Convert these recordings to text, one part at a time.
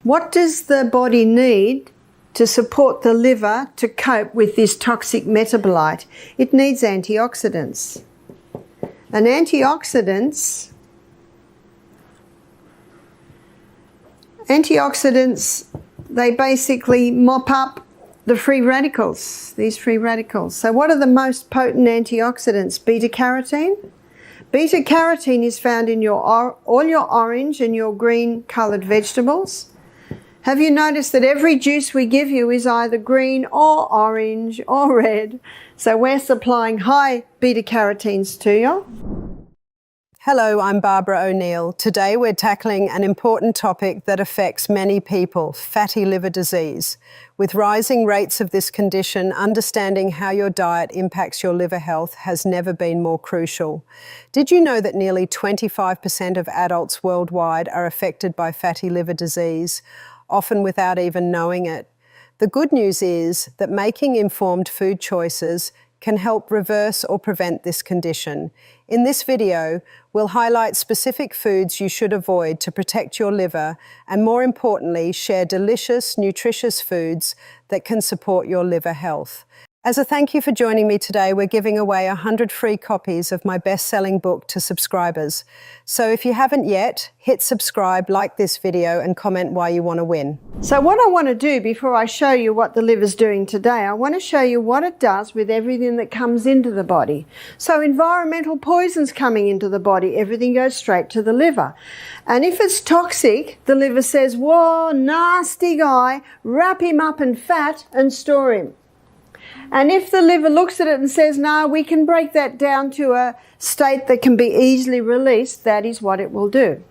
What does the body need to support the liver to cope with this toxic metabolite? It needs antioxidants. And antioxidants, they basically mop up the free radicals, these free radicals. So what are the most potent antioxidants? Beta-carotene. Beta-carotene is found in all your orange and your green coloured vegetables. Have you noticed that every juice we give you is either green or orange or red? So we're supplying high beta-carotenes to you. Hello, I'm Barbara O'Neill. Today we're tackling an important topic that affects many people, fatty liver disease. With rising rates of this condition, understanding how your diet impacts your liver health has never been more crucial. Did you know that nearly 25% of adults worldwide are affected by fatty liver disease, often without even knowing it? The good news is that making informed food choices can help reverse or prevent this condition. In this video, we'll highlight specific foods you should avoid to protect your liver and, more importantly, share delicious, nutritious foods that can support your liver health. As a thank you for joining me today, we're giving away 100 free copies of my best-selling book to subscribers. So if you haven't yet, hit subscribe, like this video, and comment why you want to win. So what I want to do before I show you what the liver's doing today, I want to show you what it does with everything that comes into the body. So environmental poisons coming into the body, everything goes straight to the liver. And if it's toxic, the liver says, whoa, nasty guy, wrap him up in fat and store him. And if the liver looks at it and says, no, we can break that down to a state that can be easily released, that is what it will do.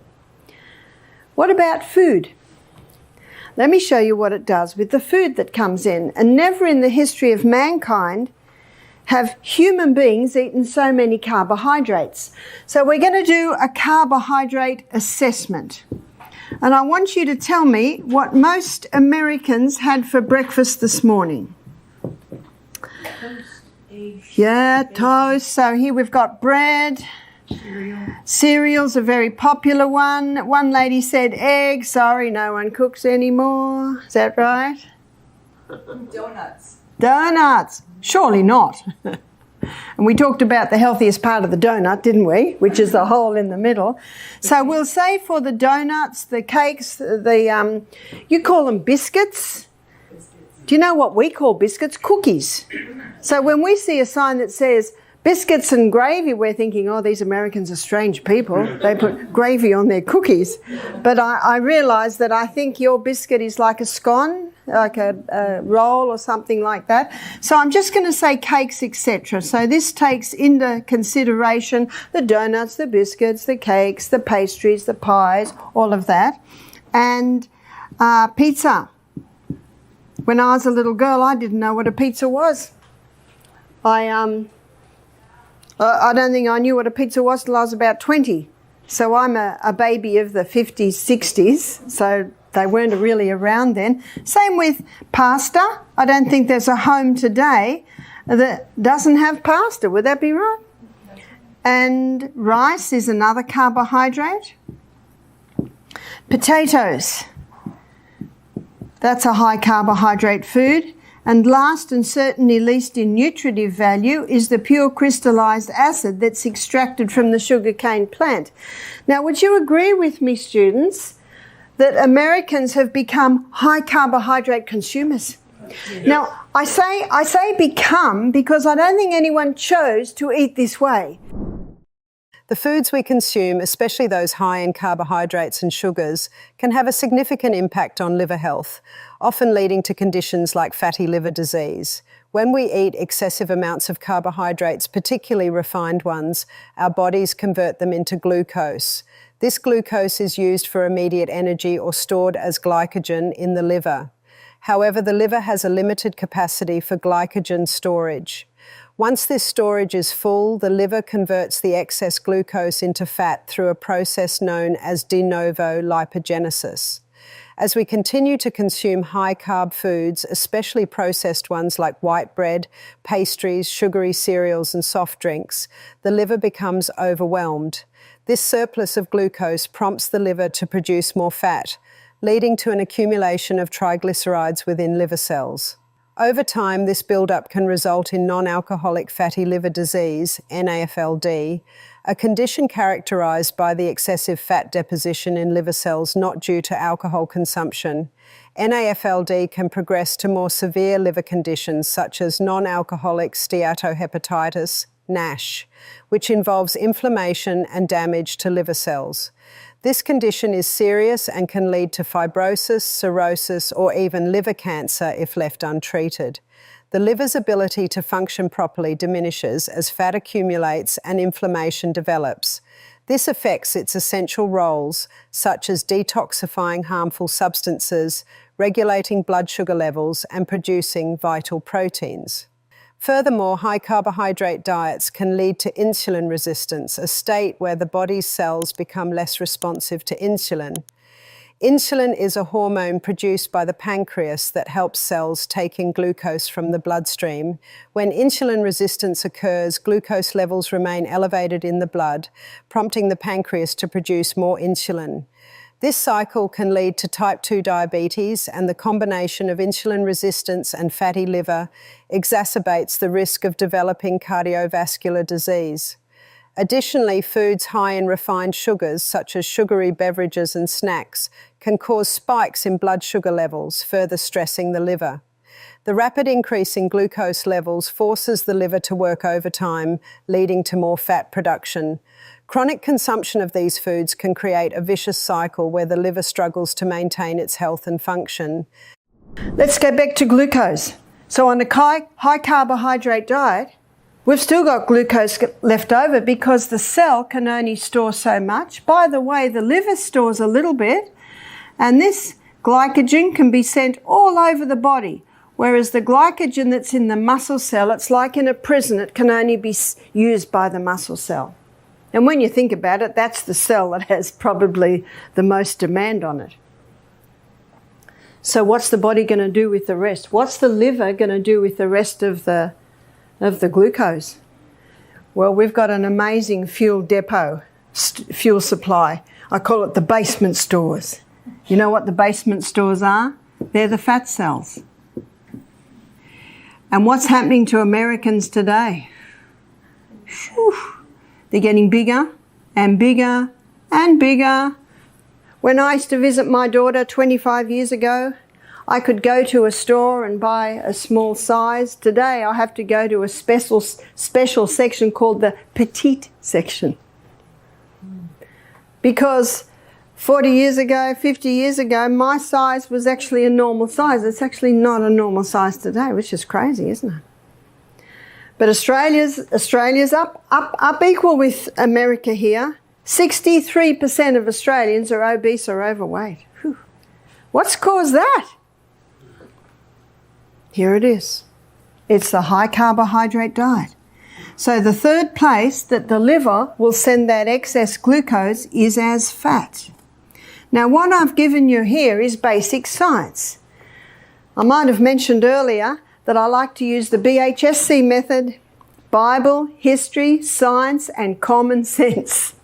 What about food? Let me show you what it does with the food that comes in. And never in the history of mankind have human beings eaten so many carbohydrates. So we're going to do a carbohydrate assessment. And I want you to tell me what most Americans had for breakfast this morning. Yeah, toast. So here we've got bread. Cereal's a very popular one. One lady said egg. Sorry, no one cooks anymore. Is that right? Donuts. Donuts. Surely not. And we talked about the healthiest part of the donut, didn't we? Which is the hole in the middle. So we'll say for the donuts, the cakes, you call them biscuits. Do you know what we call biscuits? Cookies. So when we see a sign that says biscuits and gravy, we're thinking, oh, these Americans are strange people. They put gravy on their cookies. But I realise that I think your biscuit is like a scone, like a roll or something like that. So I'm just going to say cakes, etc. So this takes into consideration the donuts, the biscuits, the cakes, the pastries, the pies, all of that. And pizza. When I was a little girl, I didn't know what a pizza was. I don't think I knew what a pizza was till I was about 20. So I'm a baby of the 50s, 60s, so they weren't really around then. Same with pasta. I don't think there's a home today that doesn't have pasta. Would that be right? And rice is another carbohydrate. Potatoes. That's a high carbohydrate food. And last and certainly least in nutritive value is the pure crystallized acid that's extracted from the sugarcane plant. Now, would you agree with me, students, that Americans have become high carbohydrate consumers? Yes. Now, I say become because I don't think anyone chose to eat this way. The foods we consume, especially those high in carbohydrates and sugars, can have a significant impact on liver health, often leading to conditions like fatty liver disease. When we eat excessive amounts of carbohydrates, particularly refined ones, our bodies convert them into glucose. This glucose is used for immediate energy or stored as glycogen in the liver. However, the liver has a limited capacity for glycogen storage. Once this storage is full, the liver converts the excess glucose into fat through a process known as de novo lipogenesis. As we continue to consume high-carb foods, especially processed ones like white bread, pastries, sugary cereals and soft drinks, the liver becomes overwhelmed. This surplus of glucose prompts the liver to produce more fat, leading to an accumulation of triglycerides within liver cells. Over time, this buildup can result in non-alcoholic fatty liver disease, NAFLD, a condition characterized by the excessive fat deposition in liver cells not due to alcohol consumption. NAFLD can progress to more severe liver conditions such as non-alcoholic steatohepatitis, NASH, which involves inflammation and damage to liver cells. This condition is serious and can lead to fibrosis, cirrhosis, or even liver cancer if left untreated. The liver's ability to function properly diminishes as fat accumulates and inflammation develops. This affects its essential roles, such as detoxifying harmful substances, regulating blood sugar levels, and producing vital proteins. Furthermore, high carbohydrate diets can lead to insulin resistance, a state where the body's cells become less responsive to insulin. Insulin is a hormone produced by the pancreas that helps cells take in glucose from the bloodstream. When insulin resistance occurs, glucose levels remain elevated in the blood, prompting the pancreas to produce more insulin. This cycle can lead to type 2 diabetes, and the combination of insulin resistance and fatty liver exacerbates the risk of developing cardiovascular disease. Additionally, foods high in refined sugars, such as sugary beverages and snacks, can cause spikes in blood sugar levels, further stressing the liver. The rapid increase in glucose levels forces the liver to work overtime, leading to more fat production. Chronic consumption of these foods can create a vicious cycle where the liver struggles to maintain its health and function. Let's go back to glucose. So on a high carbohydrate diet, we've still got glucose left over because the cell can only store so much. By the way, the liver stores a little bit, and this glycogen can be sent all over the body, whereas the glycogen that's in the muscle cell, it's like in a prison, it can only be used by the muscle cell. And when you think about it, that's the cell that has probably the most demand on it. So what's the body going to do with the rest? What's the liver going to do with the rest of the glucose? Well, we've got an amazing fuel depot, fuel supply. I call it the basement stores. You know what the basement stores are? They're the fat cells. And what's happening to Americans today? Whew. They're getting bigger and bigger and bigger. When I used to visit my daughter 25 years ago, I could go to a store and buy a small size. Today I have to go to a special section called the petite section. Because 40 years ago, 50 years ago, my size was actually a normal size. It's actually not a normal size today, which is crazy, isn't it? But Australia's up equal with America here. 63% of Australians are obese or overweight. Whew. What's caused that? Here it is. It's the high carbohydrate diet. So the third place that the liver will send that excess glucose is as fat. Now what I've given you here is basic science. I might have mentioned earlier that I like to use the BHSC method, Bible, history, science, and common sense.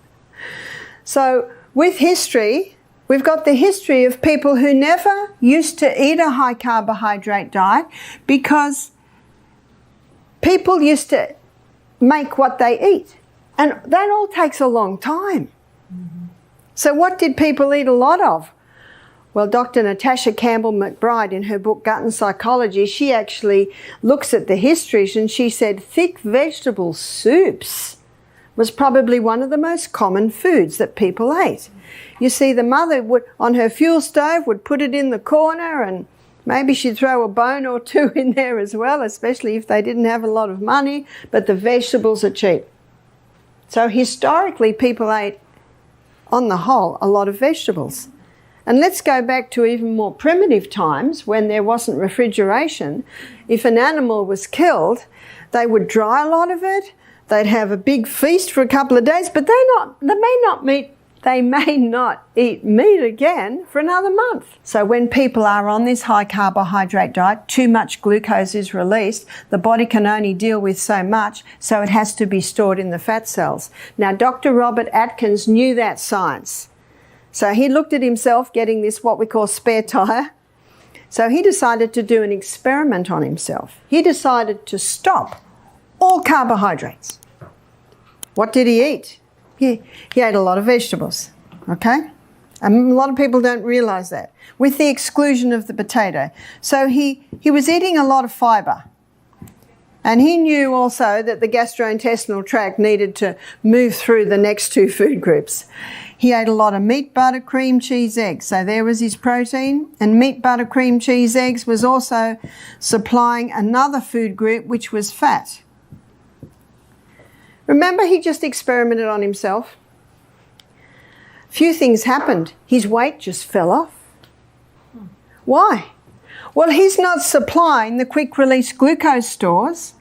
So with history, we've got the history of people who never used to eat a high carbohydrate diet because people used to make what they eat. And that all takes a long time. Mm-hmm. So what did people eat a lot of? Well, Dr. Natasha Campbell McBride, in her book Gut and Psychology, she actually looks at the histories, and she said thick vegetable soups was probably one of the most common foods that people ate. You see, the mother would, on her fuel stove, would put it in the corner, and maybe she'd throw a bone or two in there as well, especially if they didn't have a lot of money, but the vegetables are cheap. So historically, people ate, on the whole, a lot of vegetables. And let's go back to even more primitive times when there wasn't refrigeration. If an animal was killed, they would dry a lot of it. They'd have a big feast for a couple of days, but they may not eat meat again for another month. So when people are on this high carbohydrate diet, too much glucose is released. The body can only deal with so much, so it has to be stored in the fat cells. Now, Dr. Robert Atkins knew that science. So he looked at himself getting this, what we call spare tire. So he decided to do an experiment on himself. He decided to stop all carbohydrates. What did he eat? He ate a lot of vegetables, okay? And a lot of people don't realize that, with the exclusion of the potato. So he was eating a lot of fiber. And he knew also that the gastrointestinal tract needed to move through the next two food groups. He ate a lot of meat, butter, cream, cheese, eggs. So there was his protein. And meat, butter, cream, cheese, eggs was also supplying another food group, which was fat. Remember, he just experimented on himself. Few things happened. His weight just fell off. Why? Well, he's not supplying the quick-release glucose stores,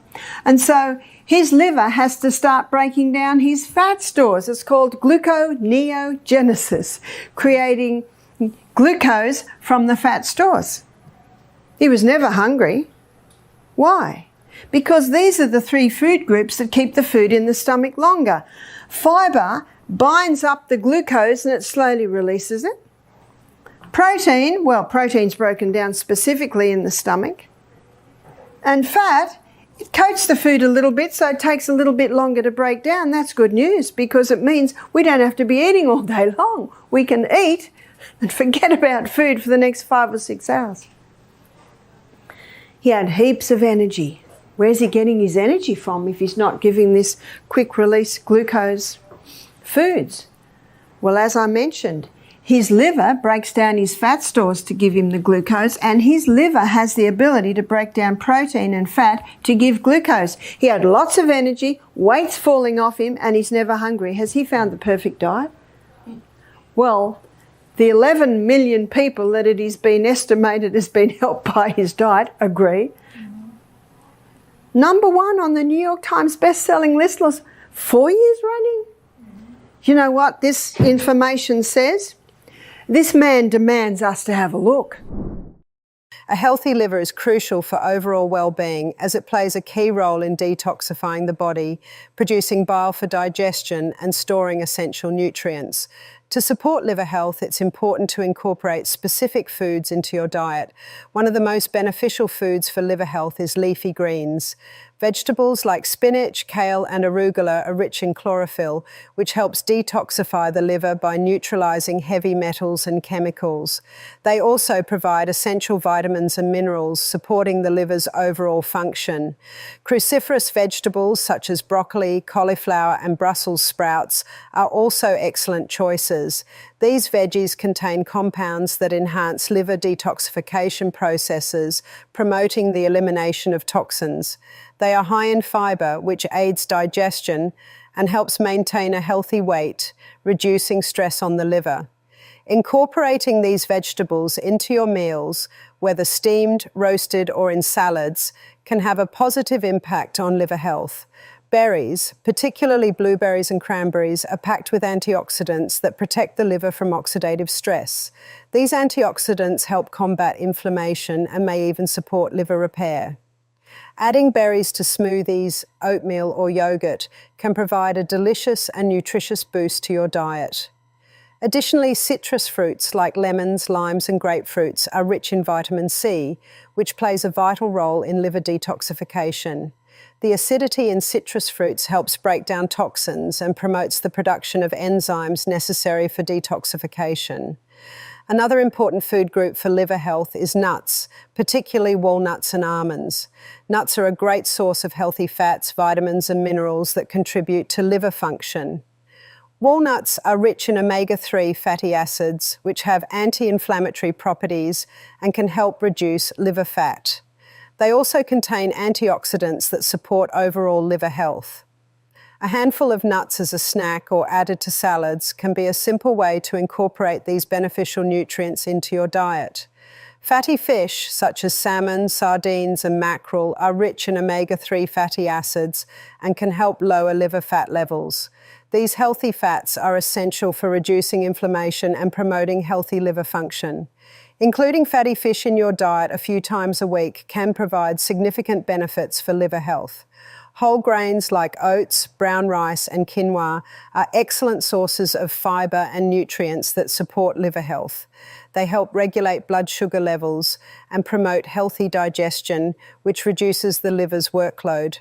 and so his liver has to start breaking down his fat stores. It's called gluconeogenesis, creating glucose from the fat stores. He was never hungry. Why? Because these are the three food groups that keep the food in the stomach longer. Fibre binds up the glucose and it slowly releases it. Protein, well, protein's broken down specifically in the stomach. And fat, it coats the food a little bit, so it takes a little bit longer to break down. That's good news because it means we don't have to be eating all day long. We can eat and forget about food for the next 5 or 6 hours. He had heaps of energy. Where's he getting his energy from if he's not giving this quick-release glucose foods? Well, as I mentioned, his liver breaks down his fat stores to give him the glucose, and his liver has the ability to break down protein and fat to give glucose. He had lots of energy, weight's falling off him, and he's never hungry. Has he found the perfect diet? Well, the 11 million people that it has been estimated has been helped by his diet agree. Number 1 on the New York Times best-selling list was 4 years running. You know what this information says? This man demands us to have a look. A healthy liver is crucial for overall well-being as it plays a key role in detoxifying the body, producing bile for digestion and storing essential nutrients. To support liver health, it's important to incorporate specific foods into your diet. One of the most beneficial foods for liver health is leafy greens. Vegetables like spinach, kale and arugula are rich in chlorophyll, which helps detoxify the liver by neutralizing heavy metals and chemicals. They also provide essential vitamins and minerals, supporting the liver's overall function. Cruciferous vegetables such as broccoli, cauliflower and Brussels sprouts are also excellent choices. These veggies contain compounds that enhance liver detoxification processes, promoting the elimination of toxins. They are high in fibre, which aids digestion and helps maintain a healthy weight, reducing stress on the liver. Incorporating these vegetables into your meals, whether steamed, roasted or in salads, can have a positive impact on liver health. Berries, particularly blueberries and cranberries, are packed with antioxidants that protect the liver from oxidative stress. These antioxidants help combat inflammation and may even support liver repair. Adding berries to smoothies, oatmeal or yogurt can provide a delicious and nutritious boost to your diet. Additionally, citrus fruits like lemons, limes and grapefruits are rich in vitamin C, which plays a vital role in liver detoxification. The acidity in citrus fruits helps break down toxins and promotes the production of enzymes necessary for detoxification. Another important food group for liver health is nuts, particularly walnuts and almonds. Nuts are a great source of healthy fats, vitamins and minerals that contribute to liver function. Walnuts are rich in omega-3 fatty acids, which have anti-inflammatory properties and can help reduce liver fat. They also contain antioxidants that support overall liver health. A handful of nuts as a snack or added to salads can be a simple way to incorporate these beneficial nutrients into your diet. Fatty fish, such as salmon, sardines and mackerel, are rich in omega-3 fatty acids and can help lower liver fat levels. These healthy fats are essential for reducing inflammation and promoting healthy liver function. Including fatty fish in your diet a few times a week can provide significant benefits for liver health. Whole grains like oats, brown rice, and quinoa are excellent sources of fibre and nutrients that support liver health. They help regulate blood sugar levels and promote healthy digestion, which reduces the liver's workload.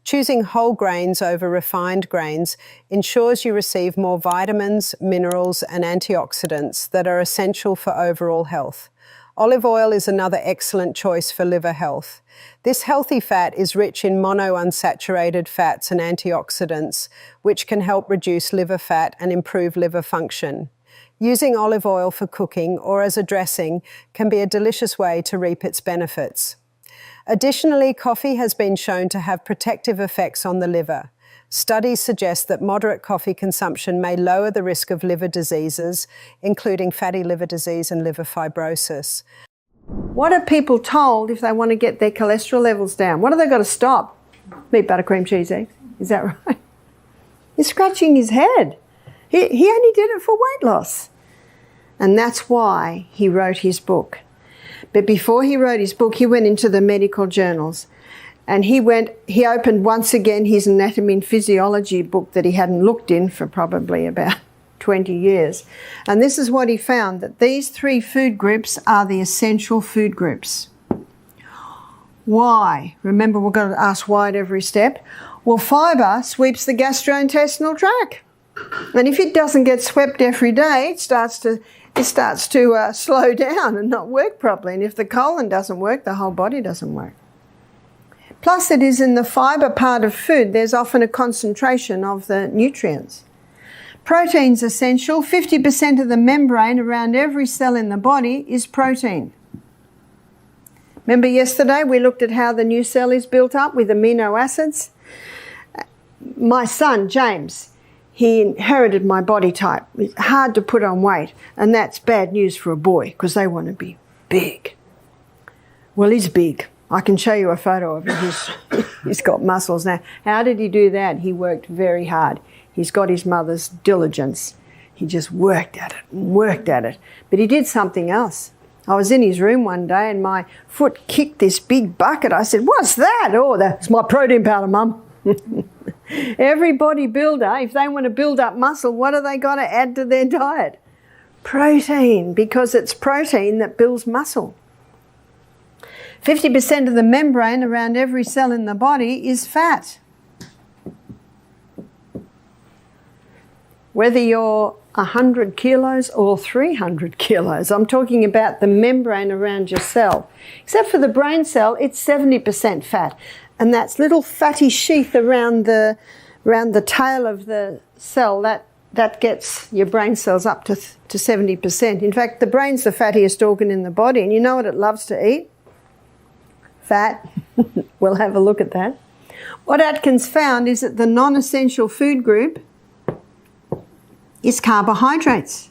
Choosing whole grains over refined grains ensures you receive more vitamins, minerals, and antioxidants that are essential for overall health. Olive oil is another excellent choice for liver health. This healthy fat is rich in monounsaturated fats and antioxidants, which can help reduce liver fat and improve liver function. Using olive oil for cooking or as a dressing can be a delicious way to reap its benefits. Additionally, coffee has been shown to have protective effects on the liver. Studies suggest that moderate coffee consumption may lower the risk of liver diseases, including fatty liver disease and liver fibrosis. What are people told if they want to get their cholesterol levels down? What have they got to stop? Meat, butter, cream, cheese, eggs. Is that right? He's scratching his head. He only did it for weight loss. And that's why he wrote his book. But before he wrote his book, he went into the medical journals. And he opened once again his anatomy and physiology book that he hadn't looked in for probably about 20 years. And this is what he found, that these 3 food groups are the essential food groups. Why? Remember, we've got to ask why at every step. Well, fibre sweeps the gastrointestinal tract. And if it doesn't get swept every day, it starts to slow down and not work properly. And if the colon doesn't work, the whole body doesn't work. Plus, it is in the fibre part of food, there's often a concentration of the nutrients. Protein's essential. 50% of the membrane around every cell in the body is protein. Remember yesterday we looked at how the new cell is built up with amino acids? My son, James, he inherited my body type. It's hard to put on weight, and that's bad news for a boy because they want to be big. Well, he's big. I can show you a photo of him. He's got muscles now. How did he do that? He worked very hard. He's got his mother's diligence. He just worked at it and worked at it. But he did something else. I was in his room one day and my foot kicked this big bucket. I said, "What's that?" "Oh, that's my protein powder, Mum." Every bodybuilder, if they want to build up muscle, what do they got to add to their diet? Protein, because it's protein that builds muscle. 50% of the membrane around every cell in the body is fat. Whether you're 100 kilos or 300 kilos, I'm talking about the membrane around your cell. Except for the brain cell, it's 70% fat. And that's little fatty sheath around the tail of the cell, that gets your brain cells up to 70%. In fact, the brain's the fattiest organ in the body, and you know what it loves to eat? Fat. We'll have a look at that. What Atkins found is that the non-essential food group is carbohydrates.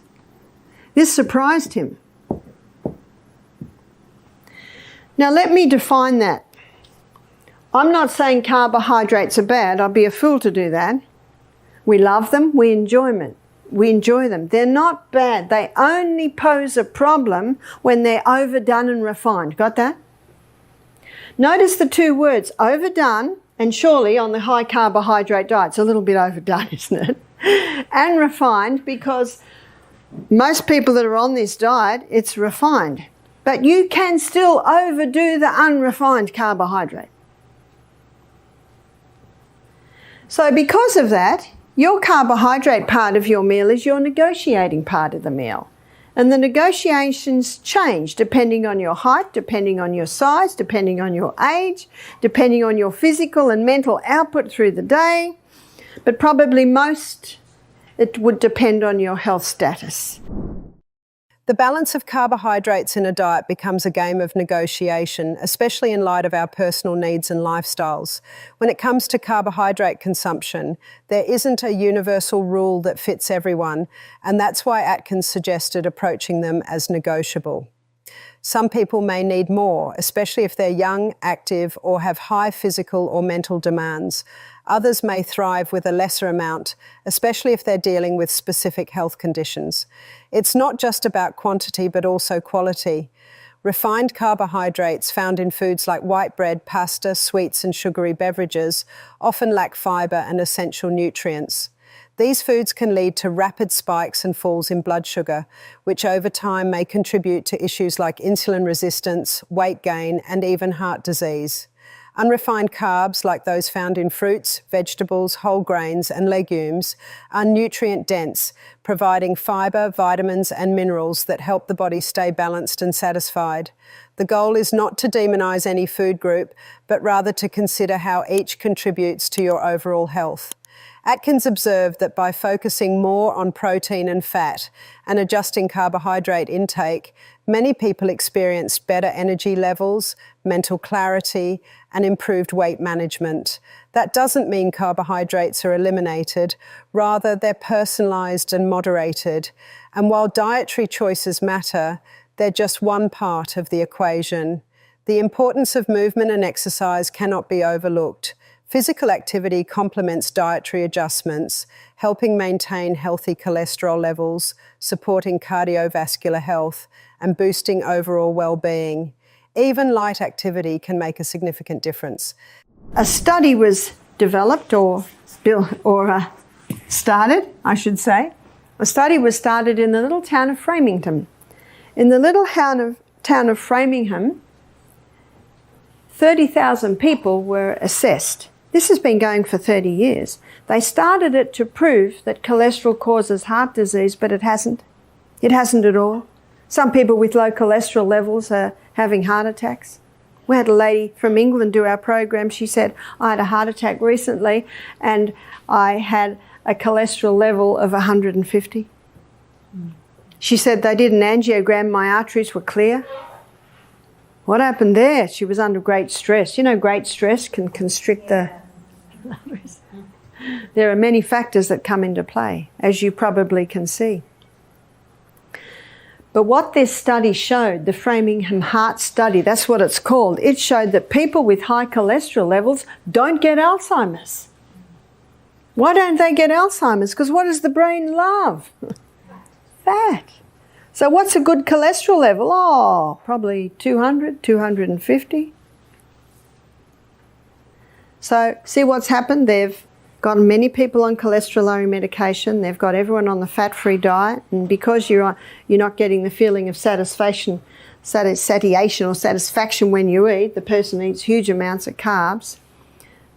This surprised him. Now let me define that. I'm not saying carbohydrates are bad. I'd be a fool to do that. We love them. We enjoy them. They're not bad. They only pose a problem when they're overdone and refined. Got that? Notice the 2 words, overdone, and surely on the high carbohydrate diet, it's a little bit overdone, isn't it? And refined, because most people that are on this diet, it's refined. But you can still overdo the unrefined carbohydrate. So because of that, your carbohydrate part of your meal is your negotiating part of the meal. And the negotiations change depending on your height, depending on your size, depending on your age, depending on your physical and mental output through the day. But probably most, it would depend on your health status. The balance of carbohydrates in a diet becomes a game of negotiation, especially in light of our personal needs and lifestyles. When it comes to carbohydrate consumption, there isn't a universal rule that fits everyone, and that's why Atkins suggested approaching them as negotiable. Some people may need more, especially if they're young, active, or have high physical or mental demands. Others may thrive with a lesser amount, especially if they're dealing with specific health conditions. It's not just about quantity, but also quality. Refined carbohydrates found in foods like white bread, pasta, sweets and sugary beverages often lack fibre and essential nutrients. These foods can lead to rapid spikes and falls in blood sugar, which over time may contribute to issues like insulin resistance, weight gain, and even heart disease. Unrefined carbs, like those found in fruits, vegetables, whole grains, and legumes, are nutrient-dense, providing fibre, vitamins, and minerals that help the body stay balanced and satisfied. The goal is not to demonise any food group, but rather to consider how each contributes to your overall health. Atkins observed that by focusing more on protein and fat and adjusting carbohydrate intake, many people experienced better energy levels, mental clarity, and improved weight management. That doesn't mean carbohydrates are eliminated, rather they're personalised and moderated. And while dietary choices matter, they're just one part of the equation. The importance of movement and exercise cannot be overlooked. Physical activity complements dietary adjustments, helping maintain healthy cholesterol levels, supporting cardiovascular health, and boosting overall well-being. Even light activity can make a significant difference. A study was developed started, I should say. A study was started in the little town of Framingham. In the little town of Framingham, 30,000 people were assessed. This has been going for 30 years. They started it to prove that cholesterol causes heart disease, but it hasn't. It hasn't at all. Some people with low cholesterol levels are having heart attacks. We had a lady from England do our program. She said, I had a heart attack recently and I had a cholesterol level of 150. She said they did an angiogram, my arteries were clear. What happened there? She was under great stress. You know, great stress can constrict the arteries. There are many factors that come into play, as you probably can see. But what this study showed, the Framingham Heart Study, that's what it's called, it showed that people with high cholesterol levels don't get Alzheimer's. Why don't they get Alzheimer's? Because what does the brain love? Fat. So what's a good cholesterol level? Oh, probably 200, 250. So see what's happened? They've got many people on cholesterol-lowering medication. They've got everyone on the fat-free diet. And because you're not getting the feeling of satiation when you eat, the person eats huge amounts of carbs.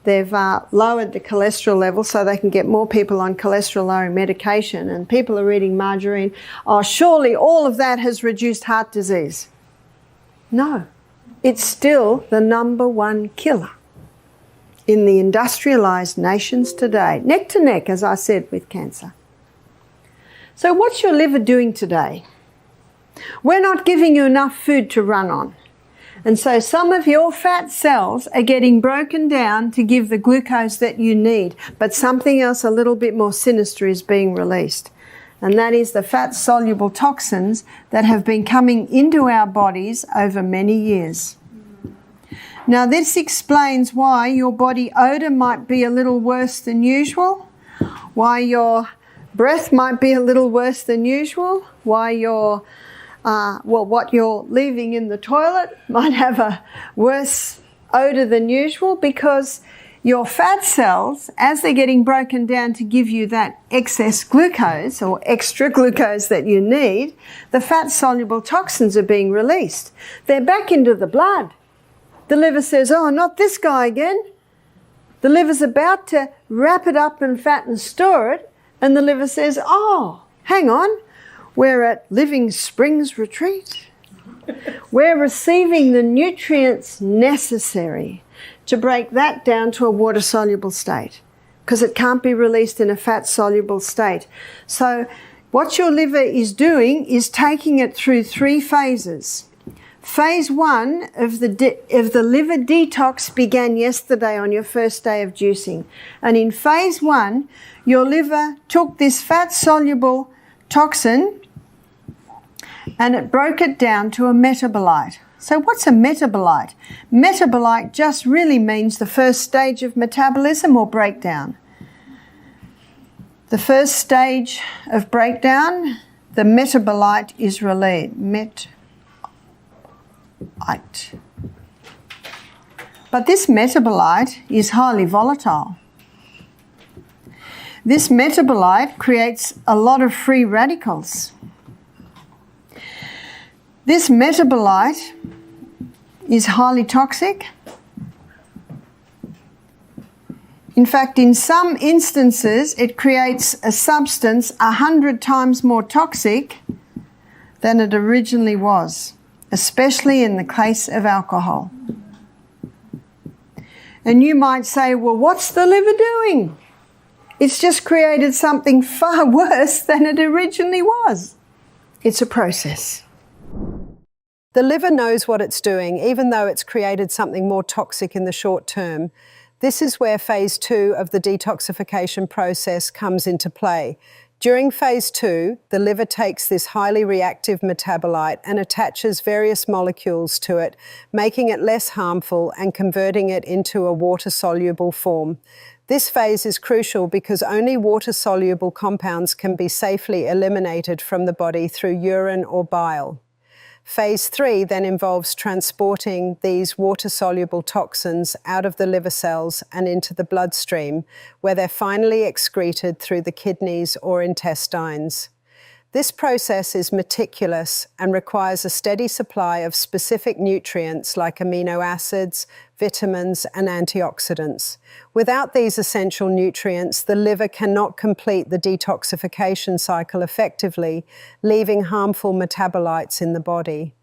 They've lowered the cholesterol level so they can get more people on cholesterol-lowering medication, and people are eating margarine. Oh, surely all of that has reduced heart disease. No, it's still the #1 killer in the industrialised nations today, neck to neck, as I said, with cancer. So what's your liver doing today? We're not giving you enough food to run on. And so some of your fat cells are getting broken down to give the glucose that you need, but something else a little bit more sinister is being released. And that is the fat-soluble toxins that have been coming into our bodies over many years. Now this explains why your body odour might be a little worse than usual, why your breath might be a little worse than usual, why your what you're leaving in the toilet might have a worse odour than usual, because your fat cells, as they're getting broken down to give you that excess glucose or extra glucose that you need, the fat-soluble toxins are being released. They're back into the blood. The liver says, oh, not this guy again. The liver's about to wrap it up in fat and store it, and the liver says, oh, hang on. We're at Living Springs Retreat. We're receiving the nutrients necessary to break that down to a water-soluble state, because it can't be released in a fat-soluble state. So what your liver is doing is taking it through 3 phases. Phase 1 of the liver detox began yesterday on your first day of juicing. And in phase 1, your liver took this fat-soluble toxin and it broke it down to a metabolite. So what's a metabolite? Metabolite just really means the first stage of metabolism or breakdown. The first stage of breakdown, the metabolite is released. But this metabolite is highly volatile. This metabolite creates a lot of free radicals. This metabolite is highly toxic. In fact, in some instances, it creates a substance 100 times more toxic than it originally was, especially in the case of alcohol. And you might say, well, what's the liver doing? It's just created something far worse than it originally was. It's a process. The liver knows what it's doing, even though it's created something more toxic in the short term. This is where phase 2 of the detoxification process comes into play. During phase 2, the liver takes this highly reactive metabolite and attaches various molecules to it, making it less harmful and converting it into a water-soluble form. This phase is crucial because only water-soluble compounds can be safely eliminated from the body through urine or bile. Phase 3 then involves transporting these water-soluble toxins out of the liver cells and into the bloodstream, where they're finally excreted through the kidneys or intestines. This process is meticulous and requires a steady supply of specific nutrients like amino acids, vitamins, and antioxidants. Without these essential nutrients, the liver cannot complete the detoxification cycle effectively, leaving harmful metabolites in the body.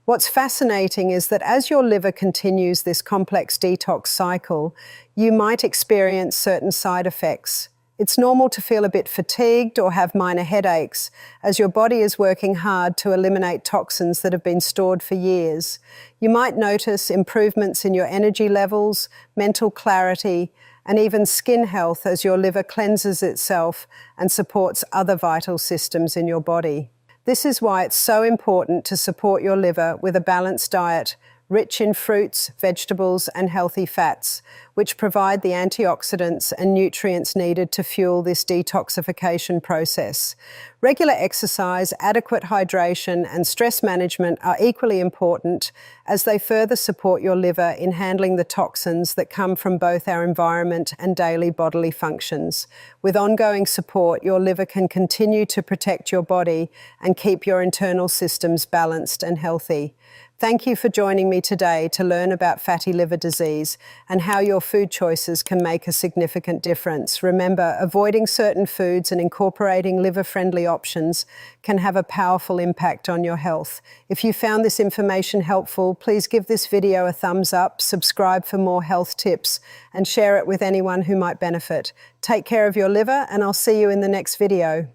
What's fascinating is that as your liver continues this complex detox cycle, you might experience certain side effects. It's normal to feel a bit fatigued or have minor headaches, as your body is working hard to eliminate toxins that have been stored for years. You might notice improvements in your energy levels, mental clarity, and even skin health as your liver cleanses itself and supports other vital systems in your body. This is why it's so important to support your liver with a balanced diet, rich in fruits, vegetables, and healthy fats, which provide the antioxidants and nutrients needed to fuel this detoxification process. Regular exercise, adequate hydration, and stress management are equally important as they further support your liver in handling the toxins that come from both our environment and daily bodily functions. With ongoing support, your liver can continue to protect your body and keep your internal systems balanced and healthy. Thank you for joining me today to learn about fatty liver disease and how your food choices can make a significant difference. Remember, avoiding certain foods and incorporating liver-friendly options can have a powerful impact on your health. If you found this information helpful, please give this video a thumbs up, subscribe for more health tips, and share it with anyone who might benefit. Take care of your liver, and I'll see you in the next video.